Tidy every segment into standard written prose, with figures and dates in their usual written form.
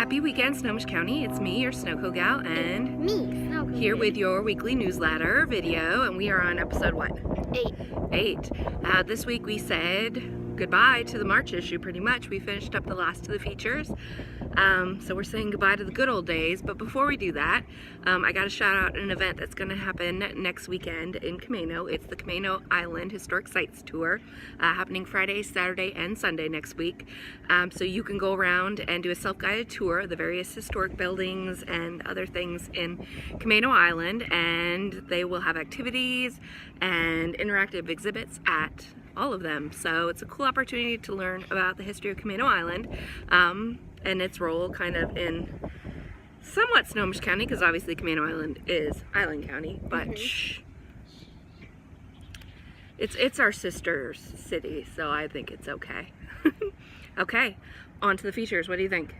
Happy weekend, Snohomish County. It's me, your SnoCo gal, and me, SnoCo. Here with your weekly newsletter video, and we are on episode what? 8. This week we said goodbye to the March issue pretty much. We finished up the last of the features. So we're saying goodbye to the good old days, but before we do that, I got to shout out an event that's going to happen next weekend in Camano. It's the Camano Island Historic Sites Tour, happening Friday, Saturday, and Sunday next week. So you can go around and do a self-guided tour of the various historic buildings and other things in Camano Island, and they will have activities and interactive exhibits at all of them. So it's a cool opportunity to learn about the history of Camano Island, and its role kind of in somewhat Snohomish County, because obviously Camano Island is Island County, but it's our sister city, so I think it's okay. Okay, on to the features. What do you think?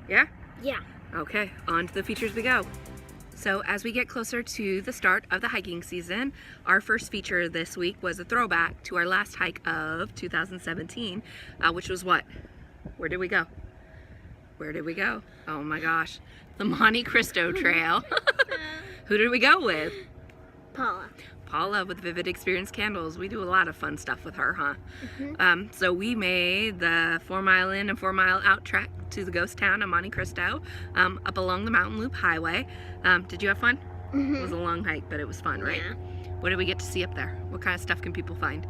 Yeah? Yeah. Okay, on to the features we go. So as we get closer to the start of the hiking season, our first feature this week was a throwback to our last hike of 2017, which was what? Where did we go? Where did we go? Oh my gosh, the Monte Cristo Trail. Who did we go with? Paula with Vivid Experience Candles. We do a lot of fun stuff with her, huh? So we made the 4 mile in and 4 mile out trek to the ghost town of Monte Cristo, up along the Mountain Loop Highway. Did you have fun? It was a long hike, but it was fun, right? Yeah. What did we get to see up there? What kind of stuff can people find?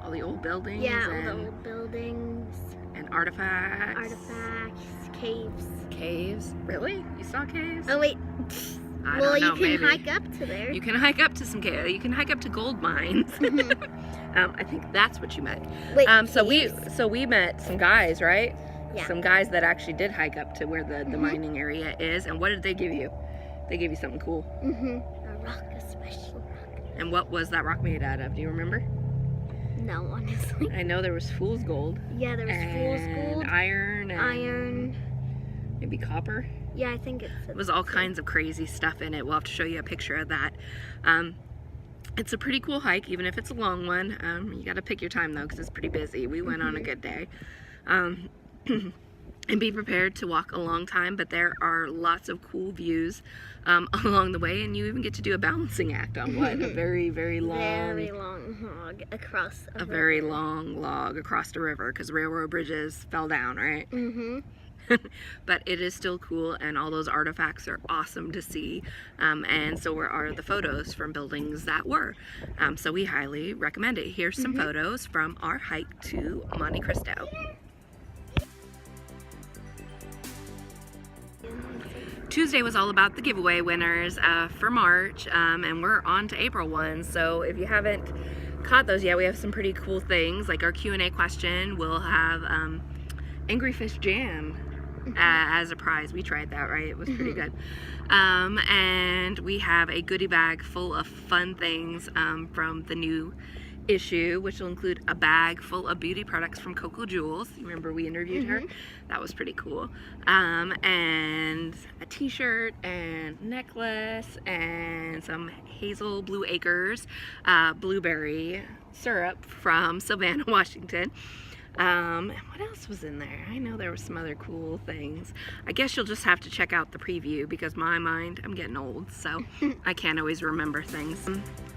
All the old buildings? Yeah, all the old buildings. And artifacts? Artifacts, caves. Caves? Really? You saw caves? Oh wait. I Well, don't know, you can maybe. hike up to there. You can hike up to some caves. You can hike up to gold mines. I think that's what you meant. Wait, so we met some guys, right? Yeah. Some guys that actually did hike up to where the mining area is. And what did they give you? They gave you something cool. A rock, a special rock. And what was that rock made out of? Do you remember? No, honestly. I know there was fool's gold. Yeah, there was fool's gold. Iron. And iron. Maybe copper. Yeah, I think it was all kinds of crazy stuff in it. We'll have to show you a picture of that. It's a pretty cool hike, even if it's a long one. You got to pick your time though, because it's pretty busy. We went on a good day. And be prepared to walk a long time, but there are lots of cool views along the way, and you even get to do a balancing act on what? A very, very long log across a river. Very long log across the river, because railroad bridges fell down, right? But it is still cool, and all those artifacts are awesome to see, and so are the photos from buildings that were. So we highly recommend it. Here's some photos from our hike to Monte Cristo. Tuesday was all about the giveaway winners for March, and we're on to April ones. So if you haven't caught those yet, we have some pretty cool things, like our Q&A question. We'll have Angry Fish Jam as a prize. We tried that, right? It was pretty good. And we have a goodie bag full of fun things from the new issue, which will include a bag full of beauty products from Coco Jewels. You remember we interviewed her? That was pretty cool. And a t-shirt and necklace and some Hazel Blue Acres blueberry syrup from Savannah, Washington. And what else was in there? I know there were some other cool things. I guess you'll just have to check out the preview, because my mind, I'm getting old, so I can't always remember things.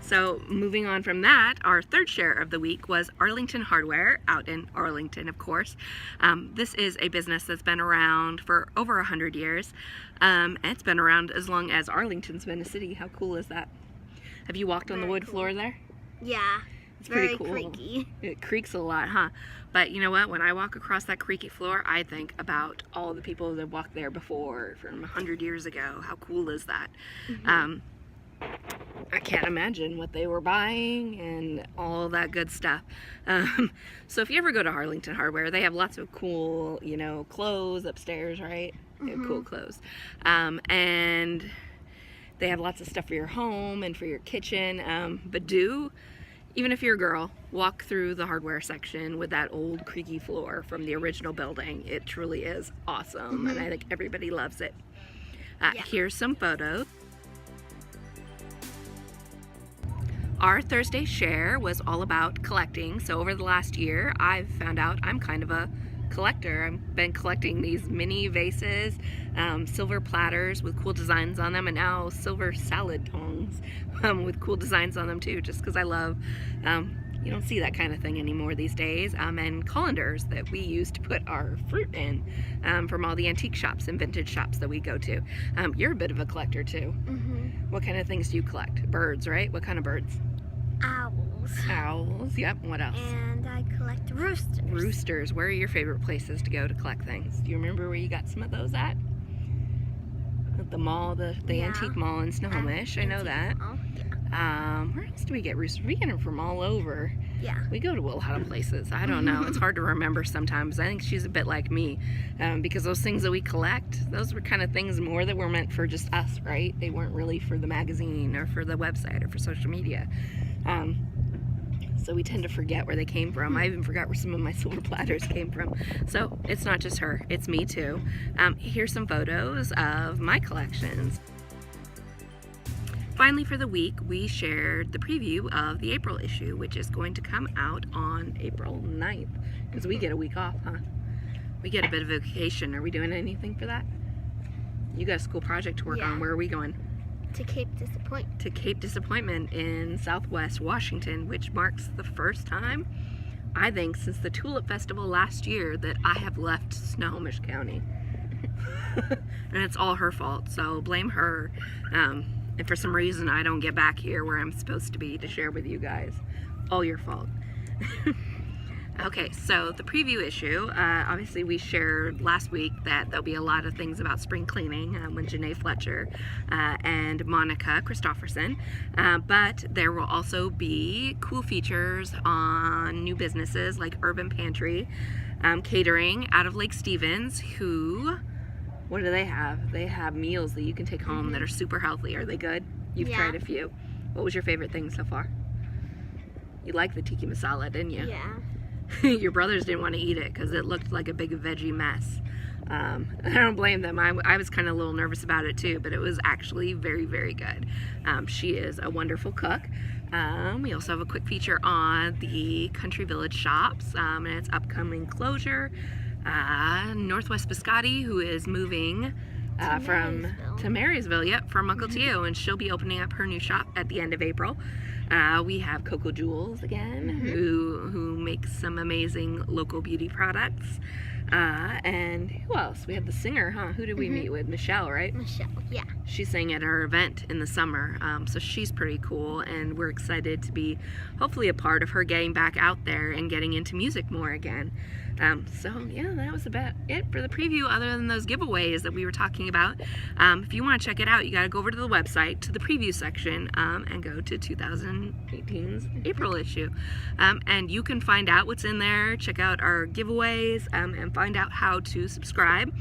So moving on from that, our third share of the week was Arlington Hardware, out in Arlington, of course. This is a business that's been around for over 100 years. And it's been around as long as Arlington's been a city. How cool is that? Have you walked on the wood floor there? Yeah. It's very pretty cool. Creaky. It creaks a lot, huh? But you know what? When I walk across that creaky floor, I think about all the people that walked there before, from 100 years ago. How cool is that? I can't imagine what they were buying and all that good stuff. So if you ever go to Arlington Hardware, they have lots of cool, you know, clothes upstairs, right? They have cool clothes. And they have lots of stuff for your home and for your kitchen. But even if you're a girl, walk through the hardware section with that old creaky floor from the original building. It truly is awesome, and I think everybody loves it. Here's some photos. Our Thursday share was all about collecting. So over the last year, I've found out I'm kind of a collector. I've been collecting these mini vases, silver platters with cool designs on them, and now silver salad tongs with cool designs on them too, just because I love, you don't see that kind of thing anymore these days, and colanders that we use to put our fruit in from all the antique shops and vintage shops that we go to. You're a bit of a collector too. What kind of things do you collect? Birds, right? What kind of birds? Owls. Owls, yep. What else? And I collect roosters. Roosters. Where are your favorite places to go to collect things? Do you remember where you got some of those at? At the mall, the antique mall in Snohomish. I know that. Mall. Yeah. Where else do we get roosters? We get them from all over. Yeah. We go to a lot of places. I don't know. It's hard to remember sometimes. I think she's a bit like me, because those things that we collect, those were kind of things more that were meant for just us, right? They weren't really for the magazine or for the website or for social media. So we tend to forget where they came from. I even forgot where some of my silver platters came from. So it's not just her, it's me too. Here's some photos of my collections. Finally, for the week, we shared the preview of the April issue, which is going to come out on April 9th, because we get a week off, huh? We get a bit of a vacation. Are we doing anything for that? You got a school project to work on. Where are we going? To Cape Disappointment. To Cape Disappointment in Southwest Washington, which marks the first time, I think, since the Tulip Festival last year that I have left Snohomish County. And it's all her fault, so blame her. If for some reason I don't get back here where I'm supposed to be to share with you guys, all your fault. Okay, so the preview issue, obviously we shared last week that there'll be a lot of things about spring cleaning when Janae Fletcher and Monica Christofferson, but there will also be cool features on new businesses like Urban Pantry, Catering out of Lake Stevens, who, what do they have? They have meals that you can take home that are super healthy. Are they good? You've tried a few. What was your favorite thing so far? You liked the tiki masala, didn't you? Yeah. Your brothers didn't want to eat it because it looked like a big veggie mess. I don't blame them. I was kind of a little nervous about it too, but it was actually very, very good. She is a wonderful cook. We also have a quick feature on the Country Village shops and its upcoming closure. Northwest Biscotti, who is moving to Marysville, yep, from Uncle Tio, and she'll be opening up her new shop at the end of April. We have Coco Jewels again, who makes some amazing local beauty products. And who else? We have the singer, huh? Who did we meet with? Michelle, right? Michelle, yeah. She sang at our event in the summer, so she's pretty cool, and we're excited to be hopefully a part of her getting back out there and getting into music more again. So yeah, that was about it for the preview, other than those giveaways that we were talking about. If you want to check it out, you got to go over to the website, to the preview section, and go to 2018's April issue. And you can find out what's in there, check out our giveaways, and find out how to subscribe.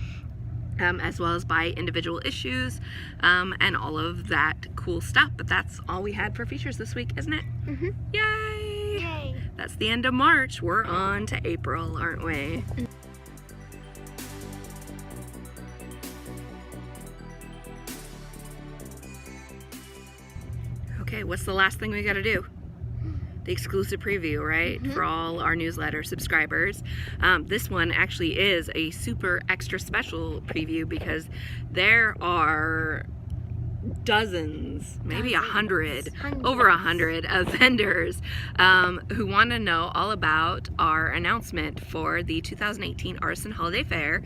As well as buy individual issues, and all of that cool stuff. But that's all we had for features this week, isn't it? Yay! Yay! That's the end of March. We're on to April, aren't we? Okay, what's the last thing we gotta do? The exclusive preview, right? For all our newsletter subscribers. This one actually is a super extra special preview because there are dozens, maybe 100, over 100 of vendors who want to know all about our announcement for the 2018 Artisan Holiday Fair,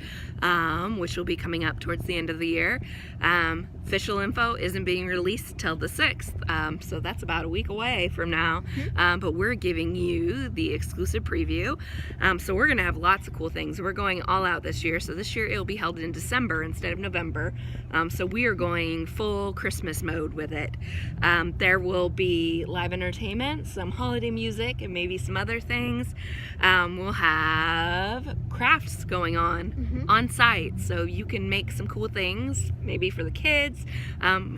which will be coming up towards the end of the year. Official info isn't being released till the 6th, so that's about a week away from now, but we're giving you the exclusive preview. So we're gonna have lots of cool things. We're going all out this year, so this year it'll be held in December instead of November, so we are going full Christmas mode with it. There will be live entertainment, some holiday music, and maybe some other things. We'll have crafts going on site, so you can make some cool things, maybe for the kids.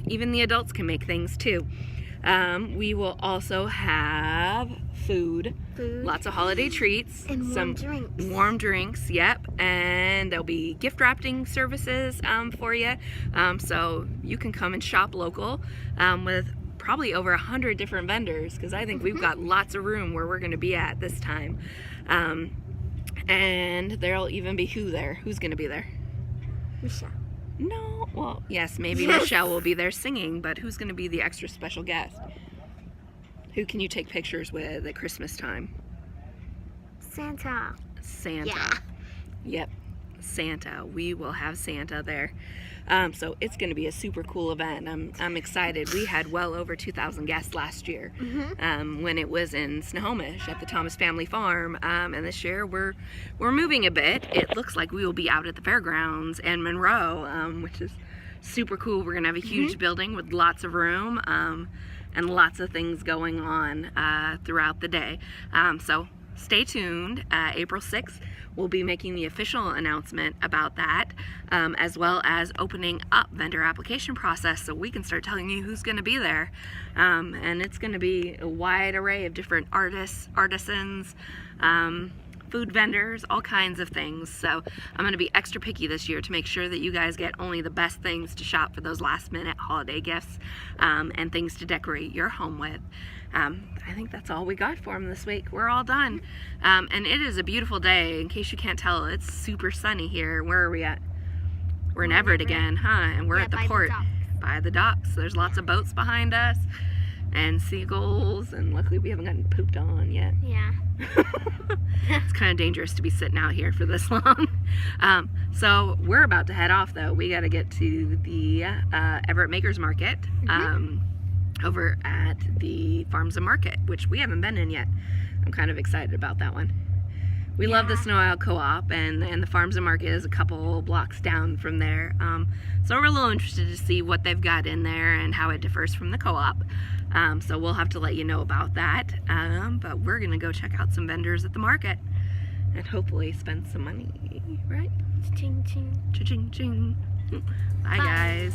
Even the adults can make things too. We will also have food, lots of holiday treats, and some warm drinks, yep, and there'll be gift wrapping services for you, so you can come and shop local with probably over 100 different vendors, because I think we've got lots of room where we're going to be at this time. And there'll even be who there? Who's going to be there? Michelle. No, well, yes, maybe Yes. Michelle will be there singing, but who's going to be the extra special guest? Who can you take pictures with at Christmas time? Santa. Santa. Yeah. Yep, Santa. We will have Santa there. So it's going to be a super cool event. I'm excited. We had well over 2,000 guests last year when it was in Snohomish at the Thomas Family Farm. And this year we're moving a bit. It looks like we will be out at the fairgrounds in Monroe, which is super cool. We're going to have a huge building with lots of room and lots of things going on throughout the day. So stay tuned. April 6th, we'll be making the official announcement about that, as well as opening up vendor application process so we can start telling you who's going to be there. And it's going to be a wide array of different artists, artisans, food vendors, all kinds of things. So I'm going to be extra picky this year to make sure that you guys get only the best things to shop for those last minute holiday gifts and things to decorate your home with. I think that's all we got for them this week. We're all done. And it is a beautiful day. In case you can't tell, it's super sunny here. Where are we at? We're in Everett again, huh? And we're at the port by the docks. There's lots of boats behind us and seagulls, and luckily we haven't gotten pooped on yet. Yeah. It's kind of dangerous to be sitting out here for this long. So we're about to head off though. We got to get to the Everett Makers Market over at the Farms and Market, which we haven't been in yet. I'm kind of excited about that one. We love the Snow Isle Co-op, and the Farms and Market is a couple blocks down from there. So we're a little interested to see what they've got in there and how it differs from the co-op. So we'll have to let you know about that. But we're gonna go check out some vendors at the market and hopefully spend some money, right? Ching ching. Cha-ching-ching. Bye guys.